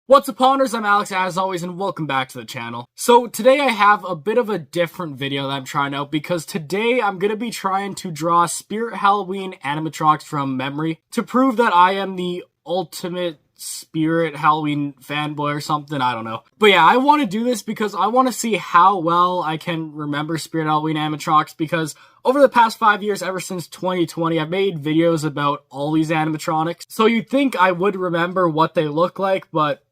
What's up, Ponders? I'm Alex, as always, and welcome back to the channel. So today I have a bit of a different video that I'm trying out because today I'm going to be trying to draw Spirit Halloween animatronics from memory to prove that I am the ultimate Spirit Halloween fanboy or something, I don't know. But yeah, I want to do this because I want to see how well I can remember Spirit Halloween animatronics, because over the past 5 years, ever since 2020, I've made videos about all these animatronics. So you'd think I would remember what they look like, but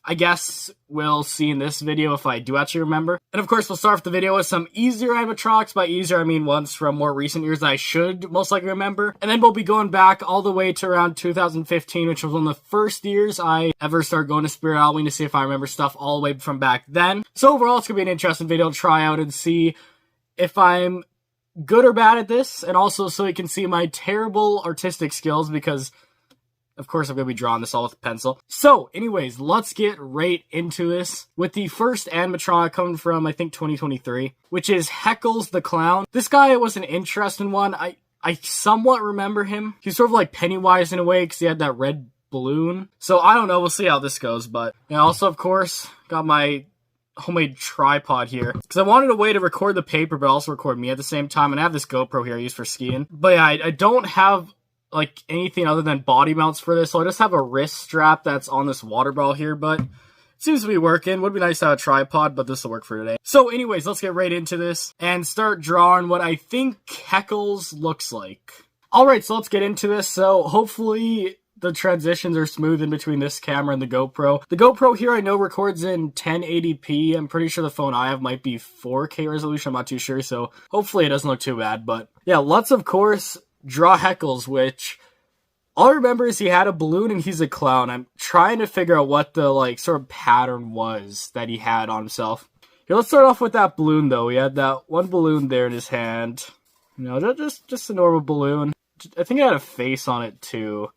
I guess we'll see in this video if I do actually remember. And of course, we'll start off the video with some easier animatronics. By easier, I mean ones from more recent years that I should most likely remember. And then we'll be going back all the way to around 2015, which was one of the first years I ever started going to Spirit Halloween to see if I remember stuff all the way from back then. So overall, it's going to be an interesting video to try out and see if I'm good or bad at this. And also so you can see my terrible artistic skills, because of course, I'm going to be drawing this all with a pencil. So, anyways, let's get right into this with the first animatronic coming from, I think, 2023, which is Heckles the Clown. This guy was an interesting one. I somewhat remember him. He's sort of like Pennywise in a way, because he had that red balloon. So, I don't know. We'll see how this goes. But, and also, of course, got my homemade tripod here, because I wanted a way to record the paper, but also record me at the same time. And I have this GoPro here I use for skiing. But yeah, I don't have like anything other than body mounts for this, so I just have a wrist strap that's on this water ball here, but it seems to be working. Would be nice to have a tripod, but this will work for today. So anyways, let's get right into this and start drawing what I think Heckles looks like. Alright, so let's get into this. So hopefully the transitions are smooth in between this camera and the GoPro. The GoPro here I know records in 1080p. I'm pretty sure the phone I have might be 4K resolution, I'm not too sure, so hopefully it doesn't look too bad. But yeah, let's of course draw Heckles, which all I remember is he had a balloon and he's a clown. I'm trying to figure out what the like sort of pattern was that he had on himself. Here, let's start off with that balloon though. He had that one balloon there in his hand. You know, just a normal balloon. I think it had a face on it too.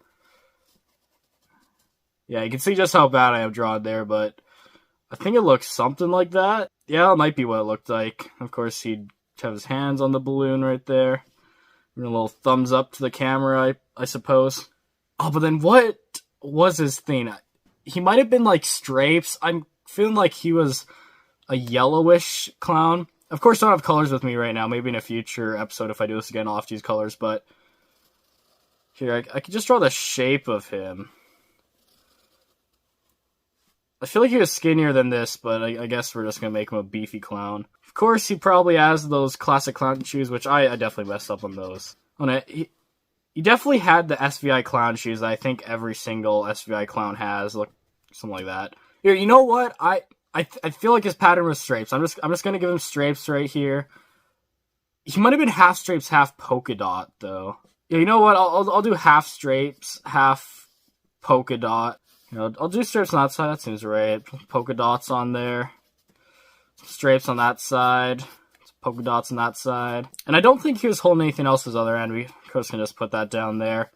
Yeah, you can see just how bad I am drawing there, but I think it looks something like that. Yeah, it might be what it looked like. Of course, he'd have his hands on the balloon right there. A little thumbs up to the camera, I suppose. Oh, but then what was his thing? He might have been like stripes. I'm feeling like he was a yellowish clown. Of course, I don't have colors with me right now. Maybe in a future episode, if I do this again, I'll have to use colors. But here, I could just draw the shape of him. I feel like he was skinnier than this, but I guess we're just going to make him a beefy clown. Of course, he probably has those classic clown shoes, which I definitely messed up on those. He definitely had the SVI clown shoes that I think every single SVI clown has. Look, something like that. Here, you know what? I feel like his pattern was stripes. I'm just going to give him stripes right here. He might have been half stripes, half polka dot, though. Yeah, you know what? I'll do half stripes, half polka dot. You know, I'll do stripes on that side, that seems right. Polka dots on there. Stripes on that side. Polka dots on that side. And I don't think he was holding anything else his other end. We, of course, can just put that down there.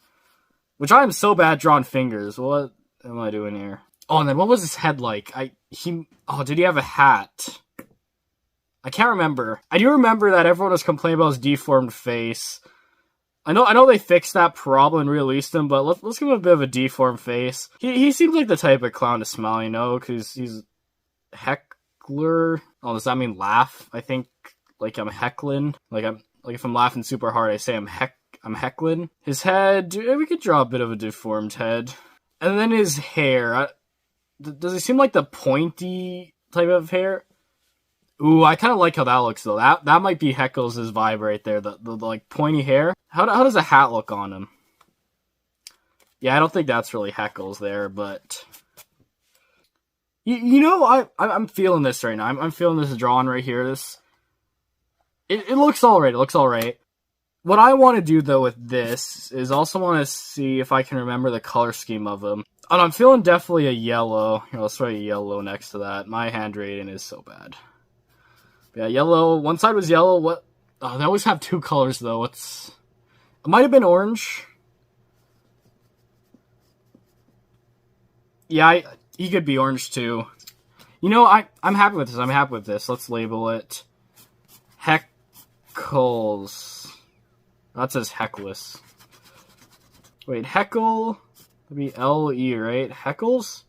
Which I am so bad drawing fingers. What am I doing here? Oh, and then what was his head like? Did he have a hat? I can't remember. I do remember that everyone was complaining about his deformed face. I know they fixed that problem and released him, but let's give him a bit of a deformed face. He seems like the type of clown to smile, you know, because he's heckler. Oh, does that mean laugh? I think like I'm heckling. Like if I'm laughing super hard, I say I'm heckling. His head, we could draw a bit of a deformed head, and then his hair. Does he seem like the pointy type of hair? Ooh, I kind of like how that looks, though. That might be Heckles' vibe right there. The like, pointy hair. How does a hat look on him? Yeah, I don't think that's really Heckles there, but you know, I'm feeling this right now. I'm feeling this drawing right here. It looks alright. It looks alright. What I want to do, though, with this is also want to see if I can remember the color scheme of him. And I'm feeling definitely a yellow. Here, let's write a yellow next to that. My handwriting is so bad. Yeah, yellow. One side was yellow. What? Oh, they always have two colors, though. It might have been orange. Yeah, he could be orange, too. You know, I'm happy with this. I'm happy with this. Let's label it Heckles. That says Heckles. Wait, Heckle? That'd be L-E, right? Heckles?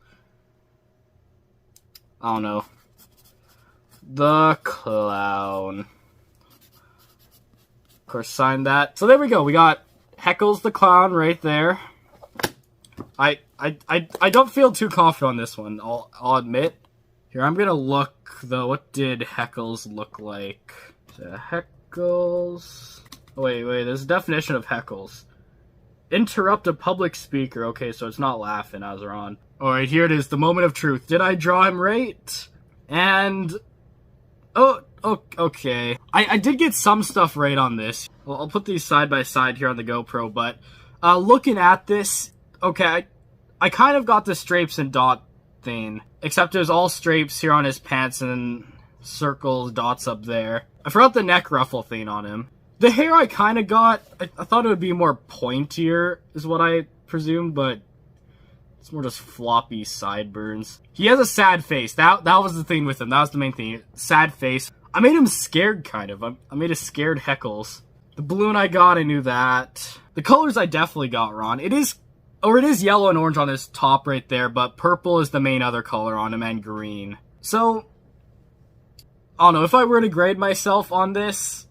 I don't know. The clown. Of course, sign that. So there we go. We got Heckles the clown right there. I don't feel too confident on this one, I'll admit. Here, I'm gonna look, though. What did Heckles look like? Heckles... Oh, wait, there's a definition of Heckles. Interrupt a public speaker. Okay, so it's not laughing, I was wrong. Alright, here it is, the moment of truth. Did I draw him right? And... Oh, okay. I did get some stuff right on this. Well, I'll put these side by side here on the GoPro, but looking at this, okay, I kind of got the stripes and dot thing, except there's all stripes here on his pants and then circles, dots up there. I forgot the neck ruffle thing on him. The hair I kind of got, I thought it would be more pointier, is what I presumed, but it's more just floppy sideburns. He has a sad face. That was the thing with him. That was the main thing. Sad face. I made him scared, kind of. I made a scared Heckles. The balloon I got, I knew that. The colors I definitely got wrong. It is yellow and orange on his top right there, but purple is the main other color on him, and green. So, I don't know. If I were to grade myself on this,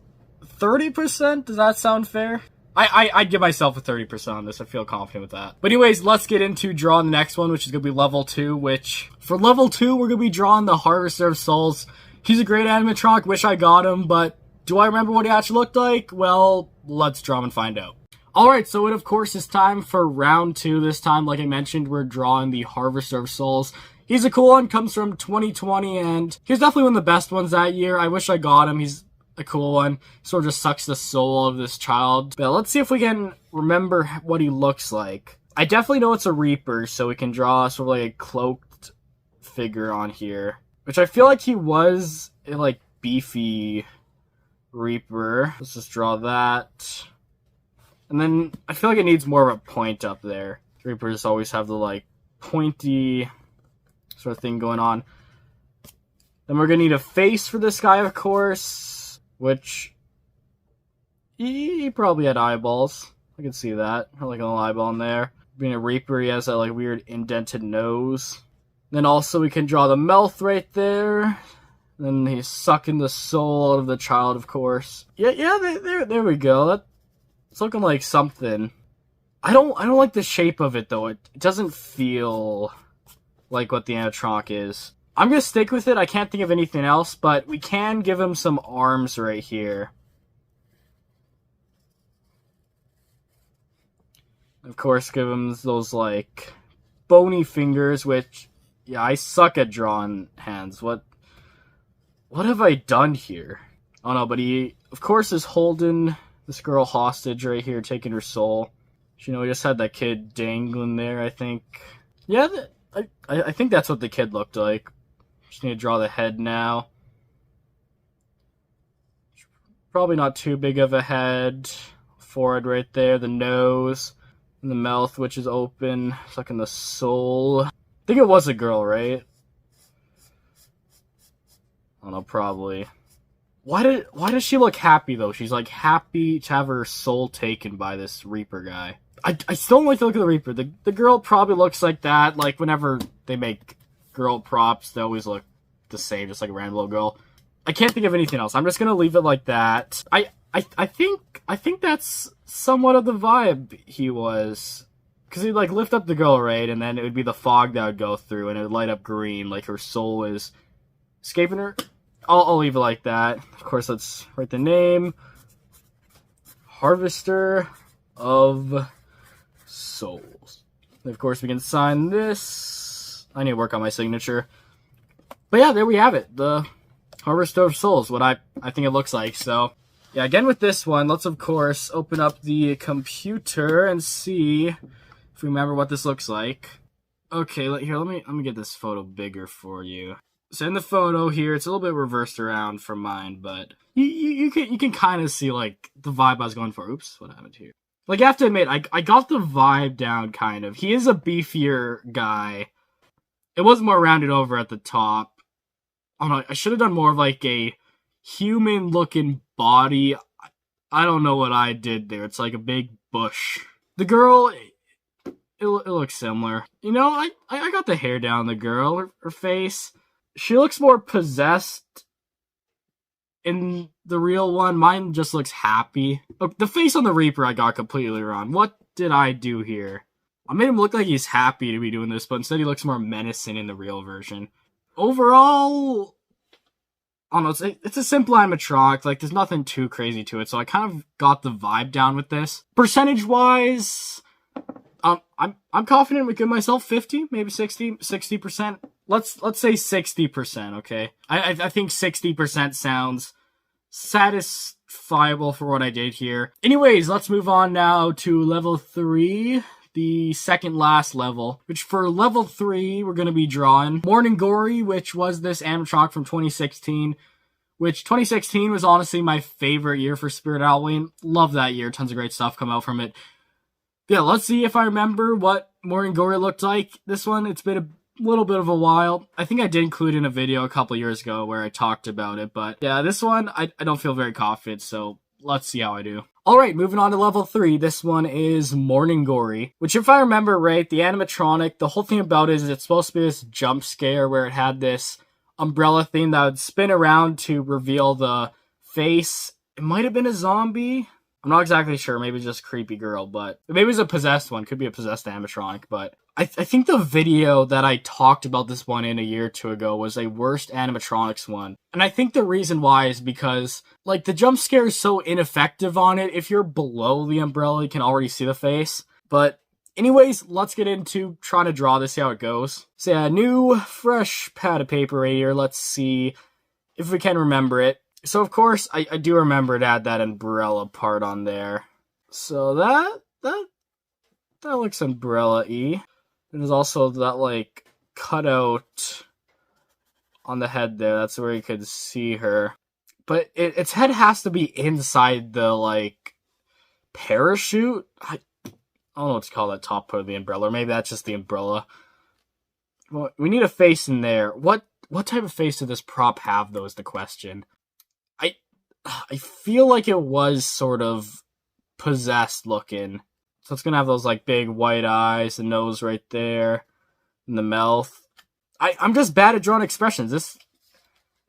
30%? Does that sound fair? I'd give myself a 30% on this. I feel confident with that. But anyways, let's get into drawing the next one, which is going to be level 2, which... For level 2, we're going to be drawing the Harvester of Souls. He's a great animatronic. Wish I got him, but do I remember what he actually looked like? Well, let's draw him and find out. Alright, so it of course is time for round 2. This time, like I mentioned, we're drawing the Harvester of Souls. He's a cool one, comes from 2020, and he's definitely one of the best ones that year. I wish I got him. He's a cool one. Sort of just sucks the soul of this child. But let's see if we can remember what he looks like. I definitely know it's a Reaper, so we can draw sort of like a cloaked figure on here. Which I feel like he was a, like, beefy Reaper. Let's just draw that. And then I feel like it needs more of a point up there. Reapers always have the, like, pointy sort of thing going on. Then we're going to need a face for this guy, of course. Which, he probably had eyeballs. I can see that. Like a little eyeball in there. Being a Reaper, he has that, like, weird indented nose. Then also we can draw the mouth right there. Then he's sucking the soul out of the child, of course. Yeah, there we go. It's looking like something. I don't like the shape of it, though. It doesn't feel like what the animatronic is. I'm gonna stick with it. I can't think of anything else, but we can give him some arms right here. Of course, give him those, like, bony fingers, which, yeah, I suck at drawing hands. What have I done here? Oh no, but he, of course, is holding this girl hostage right here, taking her soul. You know, he just had that kid dangling there, I think. Yeah, I think that's what the kid looked like. Just need to draw the head now. Probably not too big of a head. Forehead right there, the nose, and the mouth, which is open, sucking the soul. I think it was a girl, right? I don't know, probably. Why does she look happy, though? She's, like, happy to have her soul taken by this Reaper guy. I still don't like the look of the Reaper. The girl probably looks like that. Like, whenever they make girl props, they always look the same, just like a random little girl. I can't think of anything else. I'm just gonna leave it like that. I think that's somewhat of the vibe he was. Because he'd, like, lift up the girl, right? And then it would be the fog that would go through, and it would light up green, like her soul is escaping her. I'll leave it like that. Of course, let's write the name. Harvester of Souls. And of course, we can sign this. I need to work on my signature. But yeah, there we have it. The Harvester of Souls, what I think it looks like. So, yeah, again with this one, let's, of course, open up the computer and see if we remember what this looks like. Okay, here, let me get this photo bigger for you. So in the photo here, it's a little bit reversed around from mine, but you can kind of see, like, the vibe I was going for. Oops, what happened here? Like, I have to admit, I got the vibe down, kind of. He is a beefier guy. It was more rounded over at the top. I don't know, I should have done more of, like, a human-looking body. I don't know what I did there. It's like a big bush. The girl, it looks similar. You know, I got the hair down the girl, her face. she looks more possessed in the real one. Mine just looks happy. Look, the face on the Reaper I got completely wrong. What did I do here? I made him look like he's happy to be doing this, but instead he looks more menacing in the real version. Overall, I don't know, it's a simple animatronic. Like, there's nothing too crazy to it, so I kind of got the vibe down with this. Percentage-wise, I'm confident we give myself 50, maybe 60%. Let's say 60%, okay? I think 60% sounds satisfiable for what I did here. Anyways, let's move on now to level 3. The second last level, which for level 3, we're going to be drawing Mourning Gory, which was this animatronic from 2016, which 2016 was honestly my favorite year for Spirit Halloween. Love that year. Tons of great stuff come out from it. Yeah, let's see if I remember what Mourning Gory looked like. This one, it's been a little bit of a while. I think I did include in a video a couple years ago where I talked about it, but yeah, this one, I don't feel very confident, so let's see how I do. Alright, moving on to level 3. This one is Mourning Gory, which if I remember right, the animatronic, the whole thing about it is it's supposed to be this jump scare where it had this umbrella thing that would spin around to reveal the face. It might have been a zombie. I'm not exactly sure. Maybe just a creepy girl, but maybe it was a possessed one. Could be a possessed animatronic, but I think the video that I talked about this one in a year or two ago was a worst animatronics one. And I think the reason why is because, like, the jump scare is so ineffective on it. If you're below the umbrella, you can already see the face. But anyways, let's get into trying to draw this, see how it goes. So yeah, new, fresh pad of paper right here. Let's see if we can remember it. So of course, I do remember to add that umbrella part on there. So that looks umbrella-y. There's also that, like, cutout on the head there. That's where you could see her. But its head has to be inside the, like, parachute? I don't know what to call that top part of the umbrella. Or maybe that's just the umbrella. Well, we need a face in there. What type of face did this prop have, though, is the question. I feel like it was sort of possessed looking. So it's gonna have those, like, big white eyes, the nose right there, and the mouth. I'm just bad at drawing expressions. This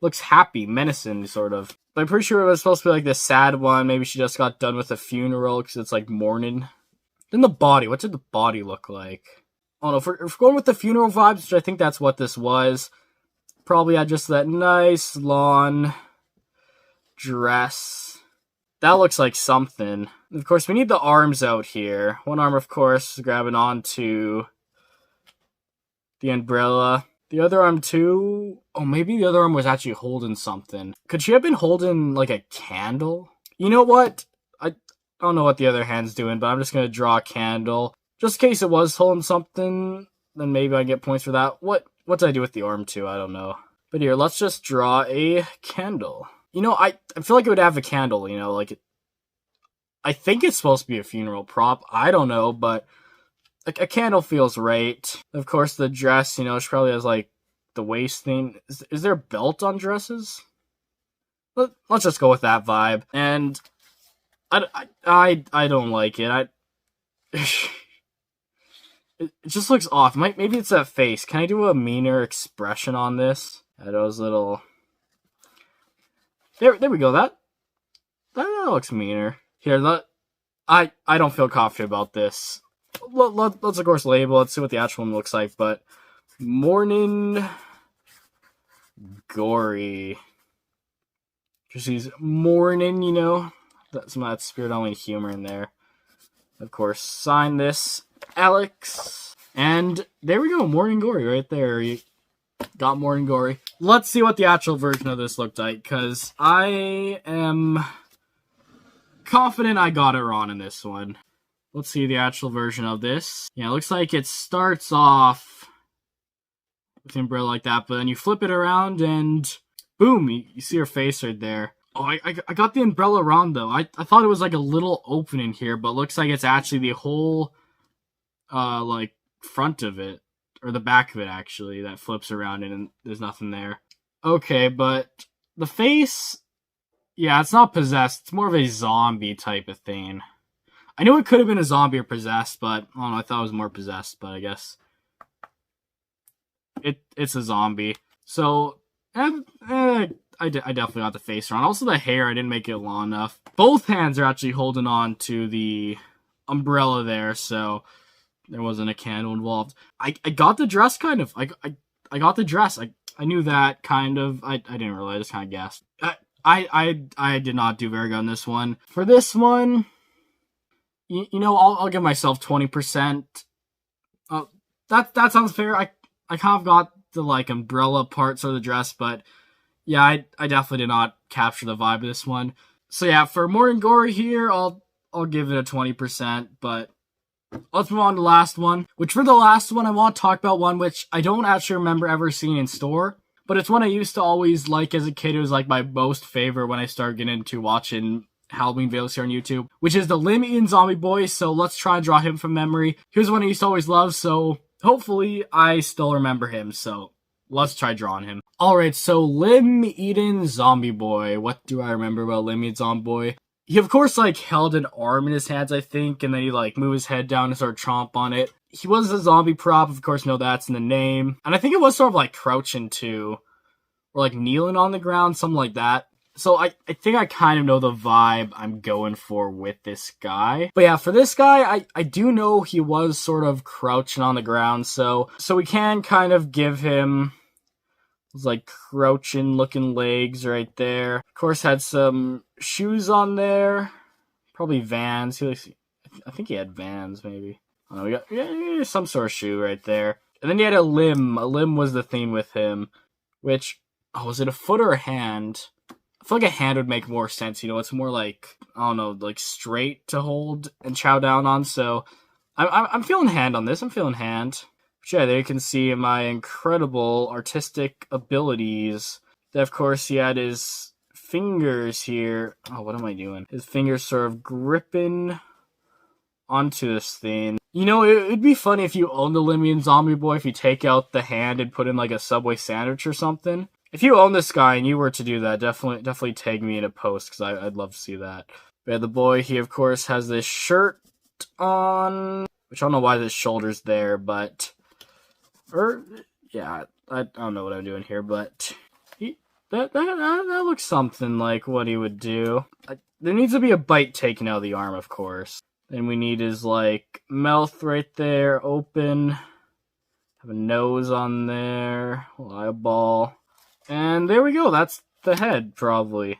looks happy, menacing, sort of. But I'm pretty sure it was supposed to be, like, this sad one. Maybe she just got done with a funeral, because it's, like, mourning. Then the body. What did the body look like? I don't know. If we're going with the funeral vibes, which I think that's what this was, probably had just that nice, lawn dress. That looks like something. Of course, we need the arms out here. One arm, of course, grabbing onto the umbrella. The other arm, too. Oh, maybe the other arm was actually holding something. Could she have been holding, like, a candle? You know what? I don't know what the other hand's doing, but I'm just going to draw a candle. Just in case it was holding something, then maybe I get points for that. What did I do with the arm, too? I don't know. But here, let's just draw a candle. You know, I feel like it would have a candle, you know, like, I think it's supposed to be a funeral prop. I don't know, but like, a candle feels right. Of course, the dress, you know, she probably has, like, the waist thing. Is there a belt on dresses? Let's just go with that vibe. And I don't like it. It just looks off. Maybe it's that face. Can I do a meaner expression on this? Those little... There we go. That looks meaner. Here, I don't feel confident about this. Let's of course label. Let's see what the actual one looks like. But Mourning Gory, because she's mourning, you know. Some of that Spirit Halloween humor in there. Of course, sign this, Alex, and there we go. Mourning Gory right there. You got Mourning Gory. Let's see what the actual version of this looked like, because I am confident I got it wrong in this one. Let's see the actual version of this. Yeah, it looks like it starts off with the umbrella like that, but then you flip it around and boom, you see her face right there. Oh, I got the umbrella wrong, though. I thought it was like a little opening here, but it looks like it's actually the whole, like, front of it. Or the back of it, actually, that flips around and there's nothing there. Okay, but the face... Yeah, it's not possessed. It's more of a zombie type of thing. I knew it could have been a zombie or possessed, but... I don't know, I thought it was more possessed, but I guess... It's a zombie. So, And, I definitely got the face wrong. Also, the hair, I didn't make it long enough. Both hands are actually holding on to the umbrella there, so there wasn't a candle involved. I got the dress kind of. I got the dress. I knew that kind of. I didn't really. I just kind of guessed. I did not do very good on this one. For this one, you know, I'll give myself 20%. That sounds fair. I kind of got the like umbrella parts of the dress, but yeah, I definitely did not capture the vibe of this one. So yeah, for Mourning Gory here, I'll give it a 20%, but let's move on to the last one. Which for the last one, I want to talk about one which I don't actually remember ever seeing in store, but it's one I used to always like as a kid. It was like my most favorite when I started getting into watching Halloween videos here on YouTube, which is the limb-eating zombie boy. So let's try and draw him from memory. He was one I used to always love, so hopefully I still remember him. So let's try drawing him. Alright, so limb-eating zombie boy. What do I remember about limb-eating zombie boy? He, of course, like, held an arm in his hands, I think, and then he, like, moved his head down and started chomp on it. He was a zombie prop, of course, no, that's in the name. And I think it was sort of, like, crouching, too. Or, like, kneeling on the ground, something like that. So I think I kind of know the vibe I'm going for with this guy. But yeah, for this guy, I do know he was sort of crouching on the ground, so we can kind of give him like crouching looking legs right there. Of course, had some shoes on there. Probably Vans. I think he had Vans, maybe. I don't know, we got some sort of shoe right there. And then he had a limb. A limb was the theme with him. Which, was it a foot or a hand? I feel like a hand would make more sense, you know, it's more like, I don't know, like straight to hold and chow down on, so I'm feeling hand on this, I'm feeling hand. But yeah, there you can see my incredible artistic abilities. Then, of course, he had his fingers here. Oh, what am I doing? His fingers sort of gripping onto this thing. You know, it'd be funny if you owned the limb-eating zombie boy, if you take out the hand and put in like a Subway sandwich or something. If you own this guy and you were to do that, definitely tag me in a post, because I'd love to see that. But yeah, the boy, he of course has this shirt on, which I don't know why his shoulder's there, but, yeah, I don't know what I'm doing here, but that looks something like what he would do. There needs to be a bite taken out of the arm, of course. Then we need his, like, mouth right there, open. Have a nose on there, a little eyeball. And there we go, that's the head, probably.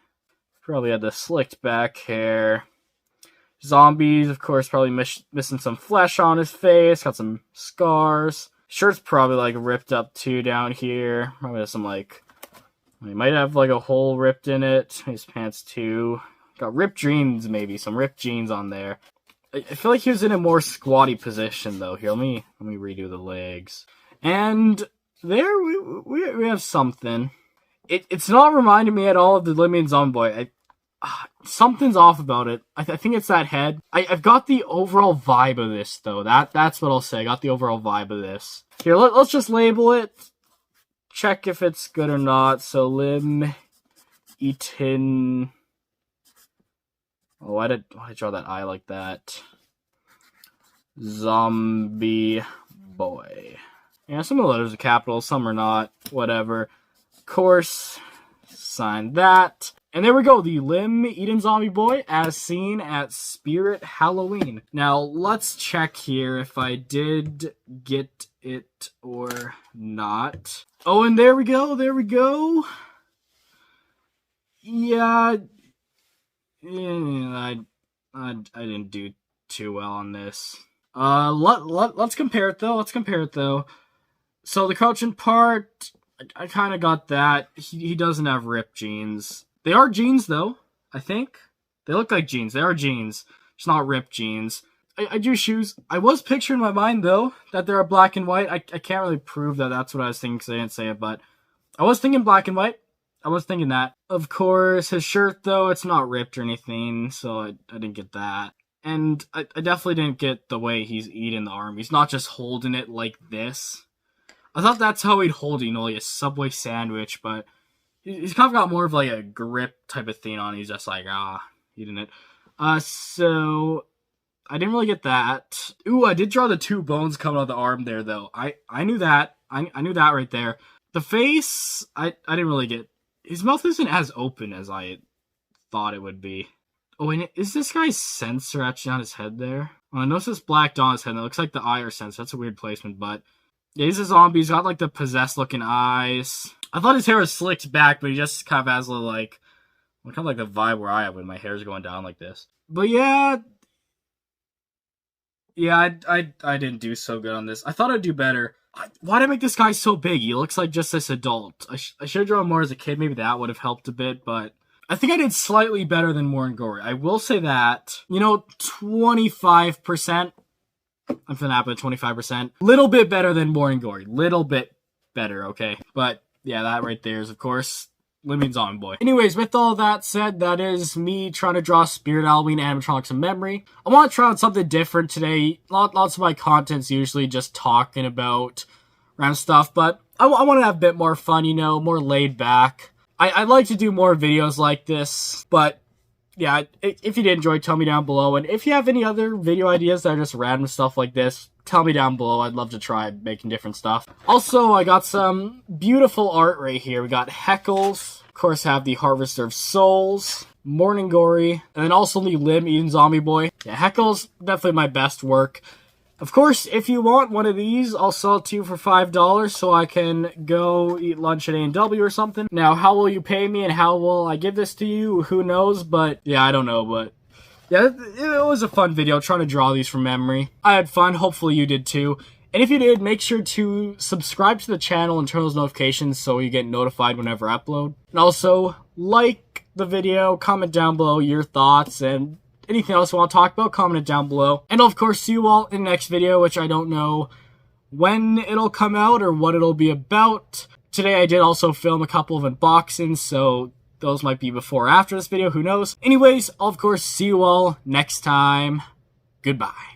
Probably had the slicked back hair. Zombies, of course, probably missing some flesh on his face, got some scars. Shirt's probably, like, ripped up, too, down here. Probably has some, like, he might have, like, a hole ripped in it. His pants, too. Got ripped jeans, maybe, some ripped jeans on there. I feel like he was in a more squatty position, though. Here, let me redo the legs. And there we have something. It's not reminding me at all of the limb-eating zombie boy. Something's off about it. I think it's that head. I've got the overall vibe of this, though. That's what I'll say. I got the overall vibe of this. Here, let's just label it. Check if it's good or not. So, limb-eating. Oh, why did I draw that eye like that? Zombie boy. Yeah, some of the letters are capitals, some are not. Whatever. Of course, sign that. And there we go, the limb-eating zombie boy as seen at Spirit Halloween. Now, let's check here if I did get it or not. Oh, and there we go, there we go. Yeah, I didn't do too well on this. Let's compare it though. So the crouching part, I kind of got that. He doesn't have ripped jeans. They are jeans though, I think. They look like jeans. They are jeans. It's not ripped jeans. I drew shoes. I was picturing in my mind though that they're black and white. I can't really prove that that's what I was thinking because I didn't say it, but I was thinking black and white. I was thinking that. Of course, his shirt, though, it's not ripped or anything, so I didn't get that. And I definitely didn't get the way he's eating the arm. He's not just holding it like this. I thought that's how he'd hold it, you know, like a Subway sandwich, but he's kind of got more of like a grip type of thing on. He's just like, eating it. So I didn't really get that. Ooh, I did draw the two bones coming out of the arm there, though. I knew that. I knew that right there. The face, I didn't really get... His mouth isn't as open as I thought it would be. Oh, and is this guy's sensor actually on his head there? Well, I noticed this black dot on his head, and it looks like the eye or sensor. That's a weird placement, but... Yeah, he's a zombie. He's got, like, the possessed-looking eyes. I thought his hair was slicked back, but he just kind of has a little, like... Kind of like the vibe where I have when my hair's going down like this. But yeah... Yeah, I didn't do so good on this. I thought I'd do better. Why did I make this guy so big? He looks like just this adult. I should have drawn more as a kid. Maybe that would have helped a bit, but... I think I did slightly better than Mourning Gory. I will say that. You know, 25%. I'm finna happen 25%. Little bit better than Mourning Gory. Little bit better, okay? But, yeah, that right there is, of course... Living Zombie Boy. Anyways, with all that said, that is me trying to draw Spirit Halloween animatronics in memory. I want to try out something different today. Lots of my content's usually just talking about random stuff, but I want to have a bit more fun, you know, more laid back. I'd like to do more videos like this, but yeah, if you did enjoy, tell me down below. And if you have any other video ideas that are just random stuff like this, tell me down below. I'd love to try making different stuff. Also, I got some beautiful art right here. We got Heckles. Of course, have the Harvester of Souls, Mourning Gory, and then also the Limb-Eating Zombie Boy. Yeah, Heckles, definitely my best work. Of course, if you want one of these, I'll sell it to you for $5 so I can go eat lunch at A&W or something. Now, how will you pay me and how will I give this to you? Who knows? But, yeah, I don't know, but... Yeah, it was a fun video trying to draw these from memory. I had fun. Hopefully you did too. And if you did, make sure to subscribe to the channel and turn those notifications so you get notified whenever I upload. And also, like the video, comment down below your thoughts, and anything else you want to talk about, comment it down below. And I'll, of course, see you all in the next video, which I don't know when it'll come out or what it'll be about. Today I did also film a couple of unboxings, so... those might be before or after this video, who knows. Anyways, I'll of course see you all next time. Goodbye.